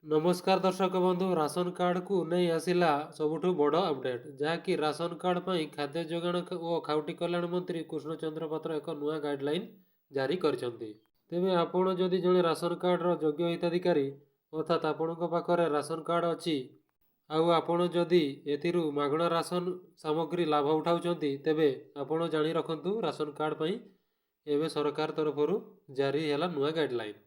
नमस्कार दर्शक बंधु राशन कार्ड को नहीं आसिला सबुठु बड़ अपडेट जहाँकि राशन कार्ड पर खाद्य जोगाण और खाउटी कल्याण मंत्री कृष्णचंद्र पात्र एक नुआ गाइडलाइन जारी करछंती। तेबे आपण जदि जड़े राशन कार्ड योग्य हिताधिकारी अर्थात आपण पाखरे राशन कार्ड अच्छी आउ आपण जदि एथिरु मागणा राशन सामग्री लाभ उठाउछंती तेबे आपण जानी रखंतु राशन कार्ड पई एवं सरकार तरफरु जारी हैला नुआ गाइडलाइन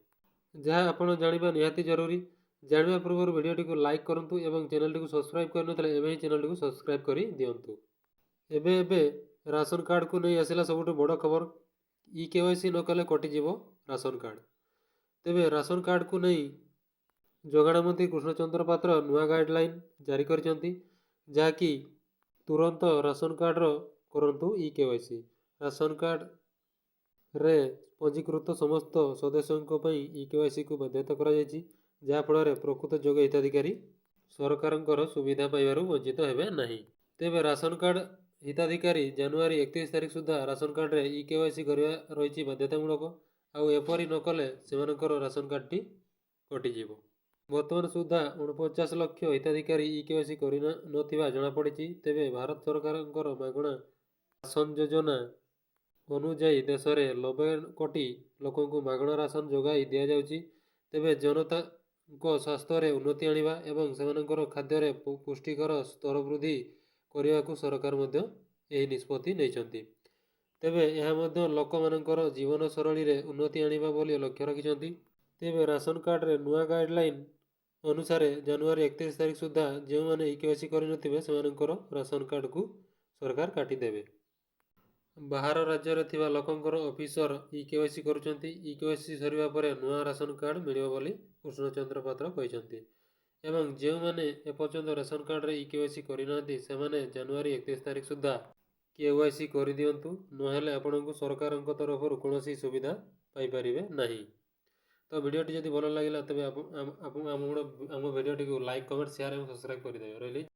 जहाँ आपण जानिबा निहाती जरूरी। जानवा पूर्व वीडियो को लाइक करूँ एवं चैनल को सब्सक्राइब करनथले एवं चैनल को सब्सक्राइब कर दिंतु। एबे राशन कार्ड को नहीं आसला सबुठ बड़ खबर केवाईसी न कले कटिज राशन कार्ड। तेबे राशन कार्ड को नहीं जोगाण मंत्री कृष्णचंद्र पात्र नुआ गाइडलाइन जारी करछंती जहाँकि तुरंत राशन कार्ड करंतु केवाईसी राशन कार्ड रे पंजीकृत समस्त सदस्यों केवाईसी को बाध्यता करा जायछि जहाँफल प्रकृत जोग्य हिताधिकारी सरकार सुविधा पाइबार वंचित हेबे नहीं। तेबे राशन कार्ड हिताधिकारी जनवरी 31 तारिख सुधा राशन कार्ड रे केवाईसी करवा रही बाध्यतामूलक आउ एपरी नकले सेमानकर राशन कार्ड टी कटिजिव। वर्तमान सुधा 49 लाख हिताधिकारी केवाईसी करना जनापड़ी। तेबे भारत सरकार मागणा राशन योजना अनुजाई देश में 90 कोटी लोक मागणा राशन जोगाई दि जाउछि। तेबे जनता स्वास्थ्य रे उन्नति आनिबा एवं सेमानकर खाद्य रे पुष्टिकर स्तर वृद्धि करने को सरकार यही निष्पत्ति नैछंती। तेबे यह मध्य लोक मानकर जीवन शैली रे उन्नति आनिबा बोली लक्ष्य रखिछंती। तेबे राशन कार्ड रे नुआ गाइडलाइन अनुसार जनवरी 31 तारिख सुधा जो मैंने केवाईसी करनथिबे सेमानकर राशन कार्ड को सरकार काटिदेवे। बाहर राज्य रे थिबा लोकंकर ऑफिसर केवाईसी करुचंती। केवाईसी सरिबा परे नुआ राशन कार्ड मिलिबो बोली कृष्णचंद्र पात्र कहिसंती। एवं जो मैंने एपर्यंत राशन कार्ड रे केवाईसी करिनांती सेमाने जनवरी 31 तारिख सुधा केवाईसी कर दियंतु नहेले आपनको सरकार तरफ कौन सुविधा पाई परिबे नहीं। तो वीडियोटी जदि भल लगिला तबे आम वीडियोटी को लाइक कमेंट शेयर और सब्सक्राइब कर देबे। रहिली।